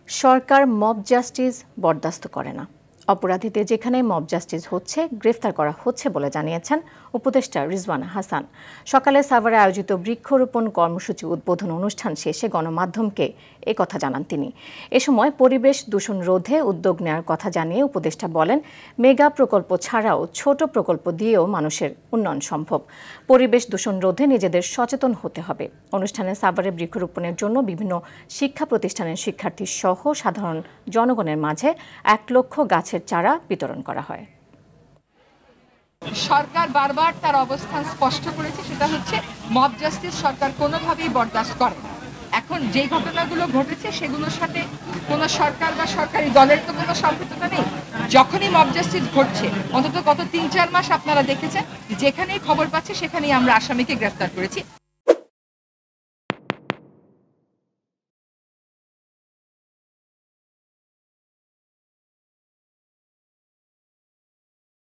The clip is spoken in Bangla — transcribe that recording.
সরকার মব জাস্টিস বরদাস্ত করে না। অপরাধীদের যেখানে মব জাস্টিস হচ্ছে গ্রেফতার করা হচ্ছে বলে জানিয়েছেন উপদেষ্টা রিজওয়ানা হাসান। সকালে সাভারে আয়োজিত বৃক্ষরোপণ কর্মসূচি উদ্বোধন অনুষ্ঠান শেষে গণমাধ্যমকে কথা জানান তিনি। এ সময় পরিবেশ দূষণ রোধে উদ্যোগ নেওয়ার কথা জানিয়ে উপদেষ্টা বলেন, মেগা প্রকল্প ছাড়াও ছোট প্রকল্প দিয়েও মানুষের উন্নয়ন সম্ভব। পরিবেশ দূষণ রোধে নিজেদের সচেতন হতে হবে। অনুষ্ঠানে সাভারে বৃক্ষরোপণের জন্য বিভিন্ন শিক্ষা প্রতিষ্ঠানের শিক্ষার্থী সহ সাধারণ জনগণের মাঝে 1 লক্ষ গাছের চারা বিতরণ করা হয়। সরকার বারবার তার অবস্থান স্পষ্ট করেছে, সেটা হচ্ছে মব জাস্টিস সরকার কোনোভাবেই বরদাস্ত করে না। এখন যে ঘটনাগুলো ঘটেছে সেগুলোর সাথে কোনো সরকার বা সরকারি দলের তো কোনো সম্পৃক্ততা নেই। যখনই মব জাস্টিস ঘটছে, অন্তত গত 3-4 মাস আপনারা দেখেছেন, যেখানেই খবর পাচ্ছে সেখানেই আমরা আসামিকে গ্রেফতার করেছি।